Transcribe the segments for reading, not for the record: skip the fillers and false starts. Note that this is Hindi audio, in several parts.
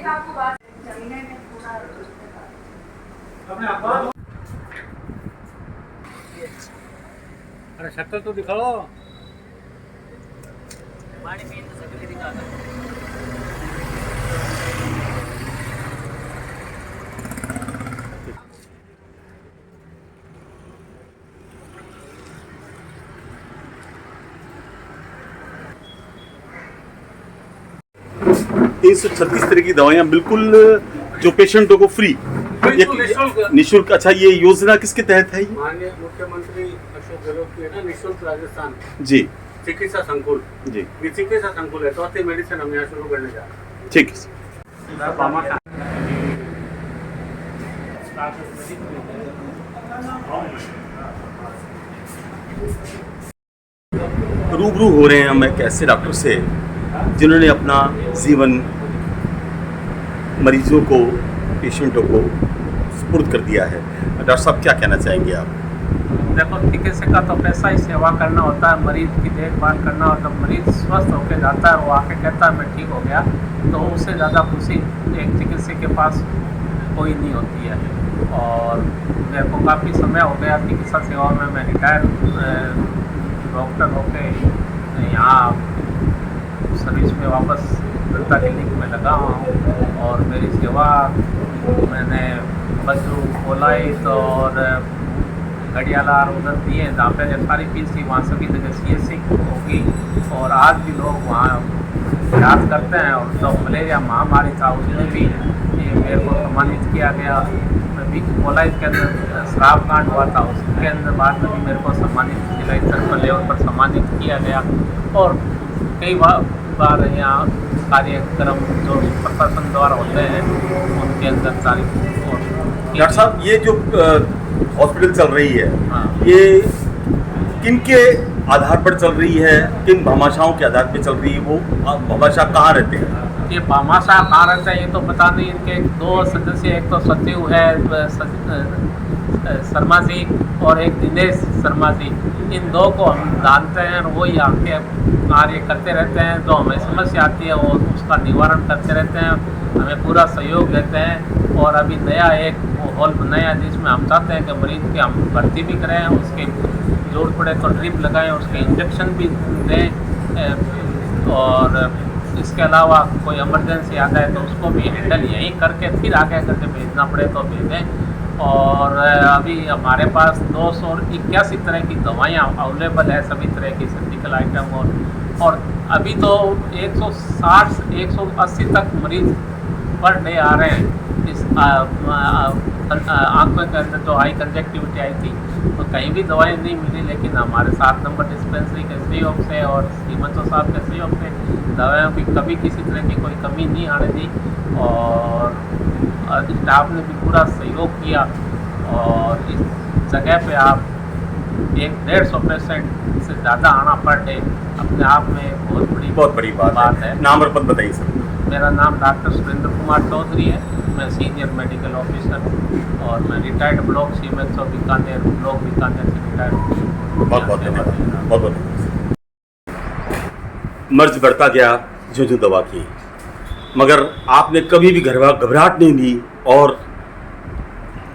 एक आपको बात जमीने में पूरा अपने आप अरे शक्ल तो दिखाओ। पानी पीने तो सगली दिखा दो। तीन 136 तरह की दवाइयाँ बिल्कुल जो पेशेंटों को फ्री निःशुल्क। अच्छा, ये योजना किसके तहत है? माननीय मुख्यमंत्री अशोक गहलोत की है ना, निःशुल्क राजस्थान जी चिकित्सा संकुल। जी ये चिकित्सा संकुल है, चौथी मेडिसिन हम यहाँ शुरू करने जा रहे हैं। ठीक है। रूबरू हो रहे हैं हम एक ऐसे डॉक्टर से जिन्होंने अपना जीवन मरीजों को, पेशेंटों को सुपुर्द कर दिया है। डॉक्टर साहब, क्या कहना चाहेंगे आप? देखो, चिकित्सक का तो पैसा ही सेवा करना होता है, मरीज की देखभाल करना होता है। मरीज स्वस्थ होकर जाता है, वो आके कहता है मैं ठीक हो गया, तो उससे ज़्यादा खुशी एक चिकित्सक के पास कोई नहीं होती है। और मेरे को काफ़ी समय हो गया चिकित्सा सेवा में, मैं रिटायर डॉक्टर होकर यहाँ सर्विस में वापस जनता क्लिनिक में लगा हूँ। और मेरी सेवा मैंने बजरू, कोलाइट और घड़ियाला उधर दिए, जहाँ पे सारी फीस थी वहाँ सभी जगह CSC होगी। और आज भी लोग वहाँ इलाज करते हैं। और जो मलेरिया महामारी था उसमें भी मेरे को सम्मानित किया गया। भी कोलाइट के अंदर शराब कांड हुआ था, उसके अंदर बाद में भी मेरे को सम्मानित जिला स्तर लेवल पर सम्मानित किया गया। और कई बार यहाँ कार्यक्रम जो प्रशासन द्वारा होते हैं उनके अंदर सारी। डॉक्टर साहब, ये जो हॉस्पिटल चल रही है, हाँ। ये किन के आधार पर चल रही है, किन भामाशाहों के आधार पर चल रही है? वो भामाशाह कहाँ रहते हैं? ये भामाशाह कहाँ रहते हैं ये तो पता नहीं। इनके दो सदस्य, एक तो सचिव है शर्मा जी और एक दिनेश शर्मा जी, इन दो को हम जानते हैं। और वो यहाँ के कार्य करते रहते हैं, जो हमें समस्या आती है वो उसका निवारण करते रहते हैं, हमें पूरा सहयोग देते हैं। और अभी नया एक हॉल बनाया जिसमें हम चाहते हैं कि मरीज के हम भर्ती भी करें, उसके जरूरत पड़े तो ड्रिप लगाएं, उसके इंजेक्शन भी दें। और इसके अलावा कोई इमरजेंसी आ जाए तो उसको भी हैंडल यहीं करके फिर आगे करके भेजना पड़े तो भेजें। और अभी हमारे पास 281 तरह की दवाइयाँ अवेलेबल है, सभी तरह की सर्जिकल आइटम। और अभी तो 160 से 180 तक मरीज पर डे आ रहे हैं। इस आंखों के अंदर जो हाई कंजक्टिविटी आई थी तो कहीं भी दवाई नहीं मिली, लेकिन हमारे 7 नंबर डिस्पेंसरी के सहयोग से और श्रीमंतो साहब के सहयोग से दवाइयों की कभी किसी तरह की कोई कमी नहीं आने दी। और स्टाफ ने भी पूरा सहयोग किया। और इस जगह पे आप 150 पेशेंट से ज़्यादा आना पर डे अपने आप में बहुत बड़ी बात है। नाम और पद बताइए सर। मेरा नाम डॉक्टर सुरेंद्र कुमार चौधरी है, मैं सीनियर मेडिकल ऑफिसर और मैं retired block CMHO Bikaner block Bikaner से रिटायर्ड। बहुत बहुत धन्यवाद। बहुत बहुत मर्ज बढ़ता गया जो दवा की, मगर आपने कभी भी घबराहट नहीं ली और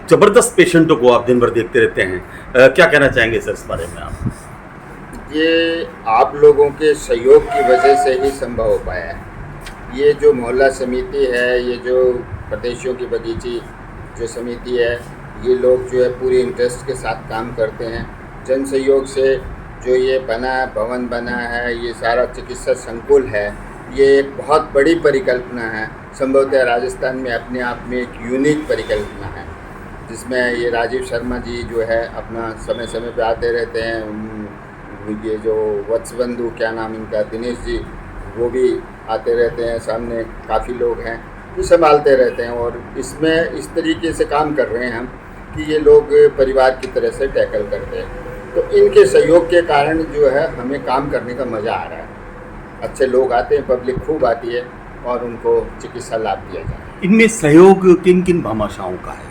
ज़बरदस्त पेशेंटों को आप दिन भर देखते रहते हैं। क्या कहना चाहेंगे सर इस बारे में आप? ये आप लोगों के सहयोग की वजह से ही संभव हो पाया है। ये जो मोहल्ला समिति है, ये जो प्रदेशियों की बगीची जो समिति है, ये लोग जो है पूरी इंटरेस्ट के साथ काम करते हैं। जन सहयोग से जो ये भवन बना है, ये सारा चिकित्सा संकुल है, ये एक बहुत बड़ी परिकल्पना है। संभवतः राजस्थान में अपने आप में एक यूनिक परिकल्पना है, जिसमें ये राजीव शर्मा जी जो है अपना समय समय पे आते रहते हैं। ये जो वत्सबंधु, क्या नाम इनका, दिनेश जी, वो भी आते रहते हैं। सामने काफ़ी लोग हैं जो संभालते रहते हैं। और इसमें इस तरीके से काम कर रहे हैं हम कि ये लोग परिवार की तरह से टैकल करते हैं। तो इनके सहयोग के कारण जो है हमें काम करने का मज़ा आ रहा है। अच्छे लोग आते हैं, पब्लिक खूब आती है और उनको चिकित्सा लाभ दिया जाए। इनमें सहयोग किन किन भामाशाहों का है?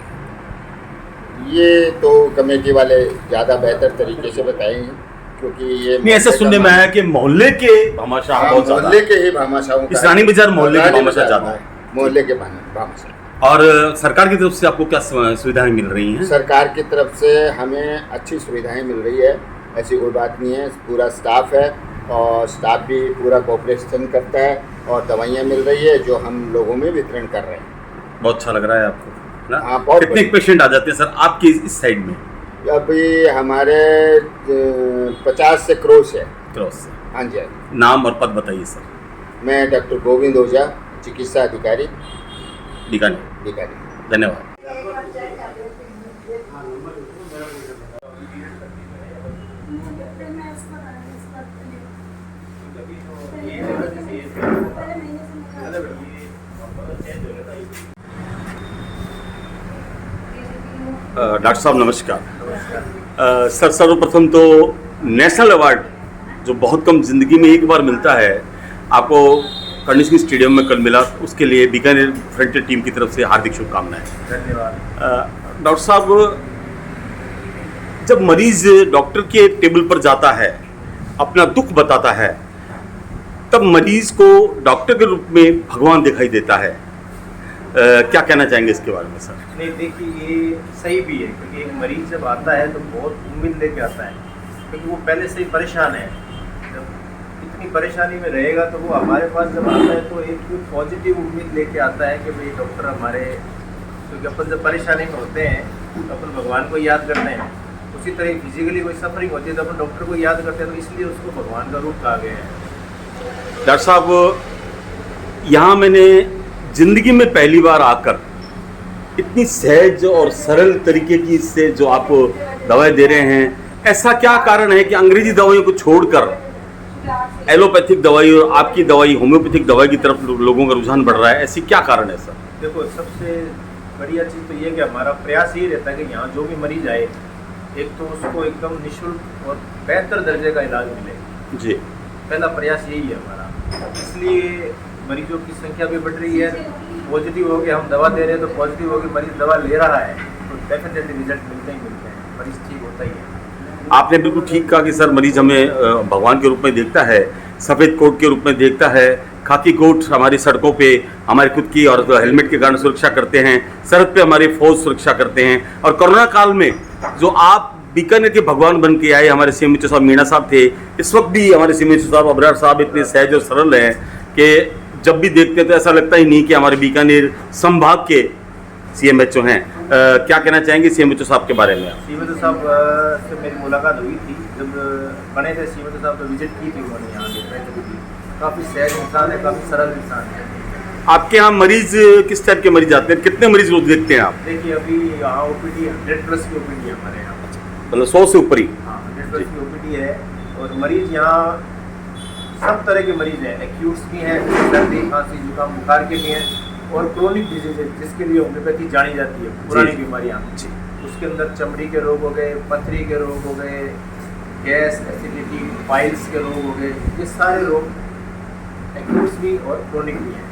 ये तो कमेटी वाले ज़्यादा बेहतर तरीके से बताएंगे, क्योंकि ये नहीं, ऐसा सुनने में आया कि मोहल्ले के भामाशाह बहुत ज़्यादा, मोहल्ले के ही भामाशाहों इस रानी बाजार मोहल्ले के भामाशाह ज़्यादा है। मोहल्ले के भामाशाह। और सरकार की तरफ से आपको क्या सुविधाएं मिल रही हैं? सरकार की तरफ से हमें अच्छी सुविधाएं मिल रही है, ऐसी कोई बात नहीं है। पूरा स्टाफ है और स्टाफ भी पूरा कोऑपरेशन करता है और दवाइयाँ मिल रही है जो हम लोगों में वितरण कर रहे हैं। बहुत अच्छा लग रहा है आपको ना? हाँ, बहुत कितने पेशेंट आ जाते हैं सर आपकी इस साइड में? अभी हमारे 50 से क्रॉस है। क्रॉस से। हाँ जी, नाम और पद बताइए सर। मैं डॉक्टर गोविंद ओझा, चिकित्सा अधिकारी, बीकानेर। धन्यवाद। डॉक्टर साहब नमस्कार। सर सर्वप्रथम तो नेशनल अवार्ड जो बहुत कम ज़िंदगी में एक बार मिलता है, आपको कर्णी सिंह स्टेडियम में कल मिला, उसके लिए बीकानेर फ्रंटियर टीम की तरफ से हार्दिक शुभकामनाएं। धन्यवाद। डॉक्टर साहब, जब मरीज डॉक्टर के टेबल पर जाता है, अपना दुख बताता है, तब मरीज को डॉक्टर के रूप में भगवान दिखाई देता है। क्या कहना चाहेंगे इसके बारे में सर? नहीं, देखिए ये सही भी है, क्योंकि एक मरीज जब आता है तो बहुत उम्मीद लेके आता है, क्योंकि वो पहले से ही परेशान है। जब इतनी परेशानी में रहेगा तो वो हमारे पास जब आता है तो एक पॉजिटिव उम्मीद लेके आता है कि भाई डॉक्टर हमारे, क्योंकि अपन जब परेशानी में होते हैं तो अपन भगवान को याद करते हैं, उसी तरह फिजिकली कोई सफरिंग होती है तो अपन डॉक्टर को याद करते हैं, तो इसलिए उसको भगवान का रूप कहा गया है। डॉक्टर साहब, यहाँ मैंने ज़िंदगी में पहली बार आकर इतनी सहज और सरल तरीके की इससे जो आप दवाएं दे रहे हैं, ऐसा क्या कारण है कि अंग्रेजी दवाइयों को छोड़कर एलोपैथिक दवाई और आपकी दवाई होम्योपैथिक दवाई की तरफ लोगों का रुझान बढ़ रहा है? ऐसी क्या कारण है सर? देखो, सबसे बढ़िया चीज़ तो ये कि हमारा प्रयास यही रहता है कि यहाँ जो भी मरीज आए, एक तो उसको एकदम निःशुल्क और बेहतर दर्जे का इलाज मिले। जी, पहला प्रयास यही है हमारा, इसलिए मरीजों की संख्या भी बढ़ रही है। पॉजिटिव हो के हम दवा दे रहे हैं तो पॉजिटिव हो के मरीज दवा ले रहा है तो डेफिनेटली रिजल्ट मिलते ही मिलते हैं, मरीज ठीक होता ही है। आपने बिल्कुल ठीक कहा कि सर मरीज हमें भगवान के रूप में देखता है, सफ़ेद कोट के रूप में देखता है। खाकी कोट हमारी सड़कों पे हमारी खुद की और हेलमेट के कारण सुरक्षा करते हैं, सरहद पे हमारी फौज सुरक्षा करते हैं। और कोरोना काल में जो आप बीकानेर के भगवान बन के आए, हमारे सीएमएचओ साहब मीणा साहब थे, इस वक्त भी हमारे सीएमएचओ साहब अबरार साहब इतने सहज और सरल हैं कि जब भी देखते हैं तो ऐसा लगता ही नहीं कि हमारे बीकानेर संभाग के सीएमएचओ हैं। क्या कहना चाहेंगे सीएमएचओ साहब के बारे में? सीएमएचओ साहब से मेरी मुलाकात हुई थी जब बने थे सीएमएचओ साहब, तो विजिट की थी उन्होंने यहाँ की। काफ़ी सहज इंसान है, काफ़ी सरल इंसान है। आपके यहाँ मरीज किस टाइप के मरीज आते हैं? कितने मरीज रोज देखते हैं आप? देखिए, अभी यहाँ ओपीडी 100+ की ओपीडी है हमारे यहाँ, मतलब 100 से ऊपर ही? हाँ, 100+ की ओपीडी है। और मरीज यहाँ सब तरह के मरीज हैं, एक्यूट्स भी हैं, सर्दी खांसी जुकाम बुखार के भी हैं, और क्रोनिक डिजीज जिसके लिए होम्योपैथी जानी जाती है, पुरानी बीमारियाँ, उसके अंदर चमड़ी के रोग हो गए, पथरी के रोग हो गए, गैस एसिडिटी पाइल्स के रोग हो गए, ये सारे रोग एक्यूट्स भी और क्रोनिक भी हैं।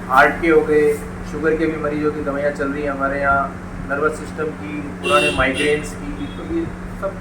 हार्ट के हो गए, शुगर के भी मरीजों की दवाइयाँ चल रही हैं हमारे यहाँ, नर्वस सिस्टम की, पुराने माइग्रेन्स की, तो ये सब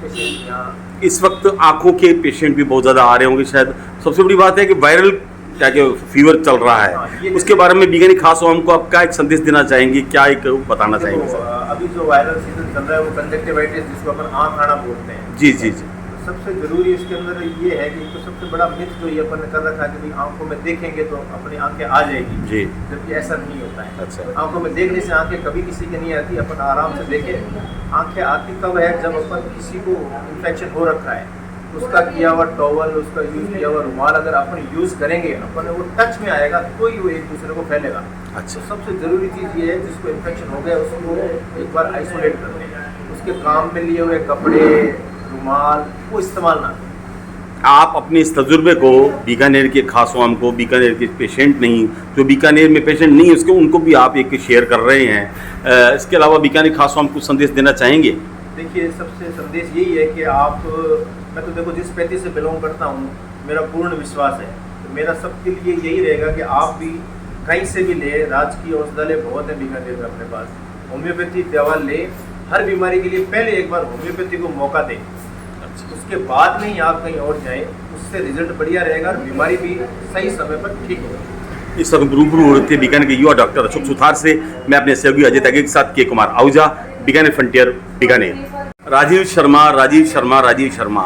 पेशेंट यहाँ। इस वक्त आंखों के पेशेंट भी बहुत ज़्यादा आ रहे होंगे शायद। सबसे बड़ी बात है कि वायरल क्या कि फीवर चल रहा है, उसके बारे में बीकानेर खास हमको आप क्या एक संदेश देना चाहेंगे, क्या एक बताना चाहेंगे सर? अभी जो वायरल सीजन चल रहा है वो कंजक्टिवाइटिस, जिसको अपन आँख आना बोलते हैं। जी जी जी। सबसे ज़रूरी इसके अंदर ये है कि तो सबसे बड़ा मिथ जो ये अपन ने कर रखा है कि भाई आंखों में देखेंगे तो अपनी आंखें आ जाएगी जी, जबकि ऐसा नहीं होता है। अच्छा। आंखों में देखने से आंखें कभी किसी की नहीं आती, अपन आराम से देखें। आंखें आती कब है? जब अपन किसी को इन्फेक्शन हो रखा है, उसका किया हुआ टॉवल, उसका यूज़ किया हुआ रुमाल अगर अपन यूज़ करेंगे, अपन वो टच में आएगा तो ही वो एक दूसरे को फैलेगा। अच्छा। तो सबसे ज़रूरी चीज़ ये है, जिसको इन्फेक्शन हो गया उसको एक बार आइसोलेट कर लें, उसके काम में लिए हुए कपड़े, रुमाल वो इस्तेमाल ना करें। आप अपने इस तजुर्बे को बीकानेर के खास आम को, बीकानेर के पेशेंट नहीं, जो बीकानेर में पेशेंट नहीं है उसको, उनको भी आप एक शेयर कर रहे हैं। इसके अलावा बीकानेर खास आम को संदेश देना चाहेंगे? देखिए, सबसे संदेश यही है कि आप, मैं तो देखो जिस पैथी से बिलोंग करता हूँ, मेरा पूर्ण विश्वास है, तो मेरा सबके लिए यही रहेगा कि आप भी कहीं से भी ले, राजकीय औषधालय बहुत है बीकानेर में अपने पास, होम्योपैथी दवा ले, हर बीमारी के लिए पहले एक बार होम्योपैथी को मौका दें, उसके बाद में ही आप कहीं और जाएं, उससे रिजल्ट बढ़िया रहेगा और बीमारी भी सही समय पर ठीक होगी। इस वक्त रूबरू हो रहे थे बीकानेर के युवा डॉक्टर अशोक सुथार से। मैं अपने सहयोगी अजय त्यागी के साथ के कुमार आहूजा, बीकानेर फ्रंटियर, बीकानेर। राजीव शर्मा।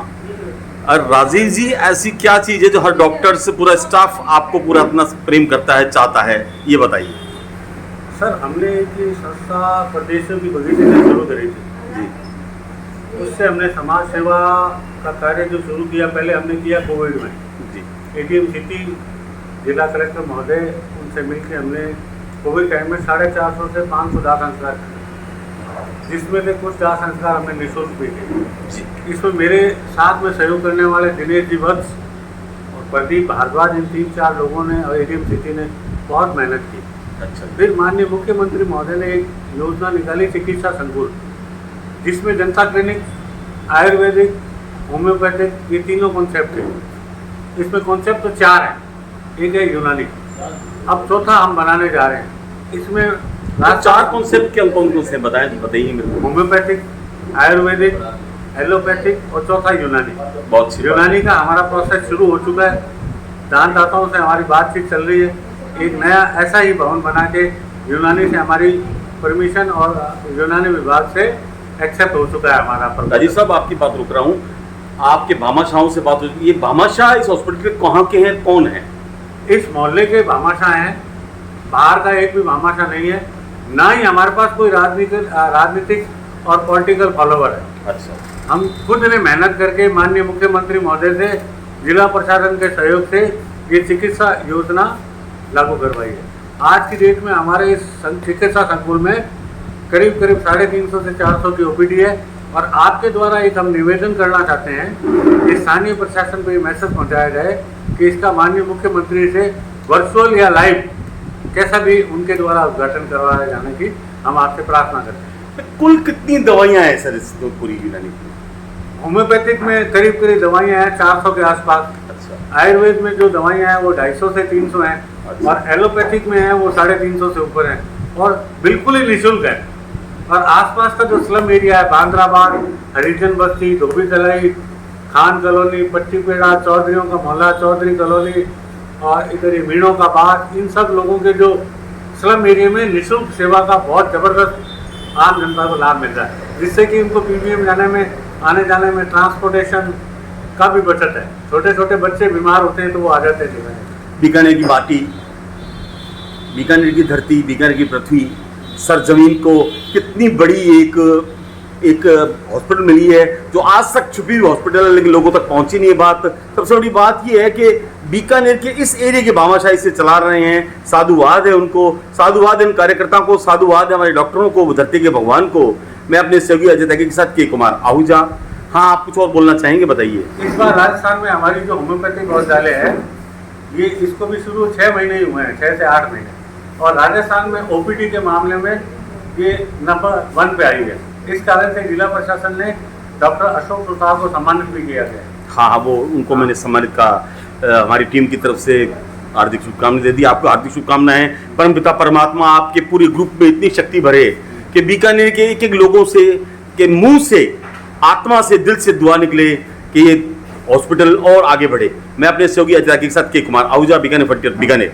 और राजीव जी, ऐसी क्या चीज़ है जो हर डॉक्टर से पूरा स्टाफ आपको पूरा अपना प्रेम करता है, चाहता है, ये बताइए। सर, हमने एक संस्था प्रदेशों की बगीचे से शुरू करी थी जी उससे हमने समाज सेवा का कार्य जो शुरू किया, पहले हमने किया कोविड में। जी एटीएम सिटी जिला कलेक्टर महोदय उनसे मिलकर हमने कोविड टाइम में 450 से 500 दाह संस्कार किए, जिसमें से कुछ दाह संस्कार हमने निःशुल्क भी किए। जी इसमें मेरे साथ में सहयोग करने वाले दिनेश जी वत्स और प्रदीप भारद्वाज, इन 3-4 लोगों ने और एटीएम सिटी ने बहुत मेहनत की। अच्छा। फिर माननीय मुख्यमंत्री महोदय ने एक योजना निकाली, चिकित्सा संकुल, जिसमें जनता क्लिनिक, आयुर्वेदिक, होम्योपैथिक, ये तीनों कॉन्सेप्ट हैं। इसमें कॉन्सेप्ट तो 4 हैं, एक है यूनानी, अब चौथा हम बनाने जा रहे हैं। इसमें 4 कॉन्सेप्ट के कौन से बताएं, बताइए मेरे को। होम्योपैथिक, आयुर्वेदिक, एलोपैथिक और चौथा यूनानी। बहुत सी यूनानी का हमारा प्रोसेस शुरू हो चुका है, दानदाताओं से हमारी बातचीत चल रही है। एक नया ऐसा ही भवन बना के यूनानी से हमारी परमिशन और यूनानी विभाग से एक्सेप्ट हो चुका है हमारा proposal। राजीव साहब, आपकी बात रुक रहा हूँ। आपके भामाशाहों से बात होती है, ये भामाशाह इस हॉस्पिटल के कहाँ के हैं, कौन है? इस मोहल्ले के भामाशाह हैं, बाहर का एक भी भामाशाह नहीं है, ना ही हमारे पास कोई राजनीतिक और पॉलिटिकल फॉलोवर है। अच्छा। हम खुद ने मेहनत करके माननीय मुख्यमंत्री महोदय से, जिला प्रशासन के सहयोग से ये चिकित्सा योजना लागू करवाई है। आज की डेट में हमारे इस चिकित्सा संकुल में करीब 350 से 400 की ओपीडी है। और आपके द्वारा एक हम निवेदन करना चाहते हैं कि स्थानीय प्रशासन को ये मैसेज पहुंचाया जाए कि इसका माननीय मुख्यमंत्री से वर्चुअल या लाइव कैसा भी उनके द्वारा उद्घाटन करवाया जाने की हम आपसे प्रार्थना करते हैं। कुल कितनी दवाइयाँ हैं सर इस पूरी यूनानी की? होम्योपैथिक में करीब दवाइयाँ हैं 400 के आसपास। अच्छा। आयुर्वेद में जो दवाइयाँ हैं वो 250 से 300 हैं। अच्छा। और एलोपैथिक में है वो 350 से ऊपर है और बिल्कुल ही निःशुल्क है। और आसपास का जो स्लम एरिया है, बांद्राबाद, हरिजन बस्ती, धोबी तलाई, खान कॉलोनी, पट्टीपेड़ा, चौधरियों का मोहल्ला, चौधरी कॉलोनी और इधर ये मीणों का बाग, इन सब लोगों के जो स्लम एरिया में निःशुल्क सेवा का बहुत ज़बरदस्त आम जनता को लाभ मिल रहा है, जिससे कि इनको पीबीएम जाने में, आने जाने में, ट्रांसपोर्टेशन का भी बचत है। छोटे छोटे बच्चे बीमार होते हैं तो वो आ जाते हैं। बीकानेर की माटी, बीकानेर की धरती, बीकानेर की पृथ्वी, सरजमीन को कितनी बड़ी एक हॉस्पिटल मिली है जो आज तक छुपी हुई हॉस्पिटल है, लेकिन लोगों तक पहुंची नहीं है बात। सबसे बड़ी बात ये है कि बीकानेर के इस एरिया के भामाशाही से चला रहे हैं। साधुवाद है उनको, साधुवाद है इन कार्यकर्ताओं को, साधुवाद है हमारे डॉक्टरों को, धरती के भगवान को। मैं अपने सहयोगी अजय त्यागी के साथ के कुमार आहूजा। हाँ, आप कुछ और बोलना चाहेंगे, बताइए। इस बार राजस्थान में हमारी जो होम्योपैथिक औषधालय है, ये इसको भी शुरू 6 महीने ही हुए हैं, 6 से 8 महीने। और राजस्थान में ओपीडी के मामले में ये नंबर 1 पे आई है। इस कारण से जिला प्रशासन ने डॉक्टर अशोक सुथार को सम्मानित भी किया गया। हाँ, वो उनको मैंने सम्मानित कहा। हमारी टीम की तरफ से हार्दिक शुभकामनाएं दे दी। आपको हार्दिक शुभकामनाएं। परमपिता परमात्मा आपके पूरे ग्रुप में इतनी शक्ति भरे कि बीकानेर के एक लोगों से के मुंह से, आत्मा से, दिल से दुआ निकले कि ये हॉस्पिटल और आगे बढ़े। मैं अपने सहयोगी अजय के साथ के कुमार आहूजा, बीकानेर फ्रंटियर, बीकानेर।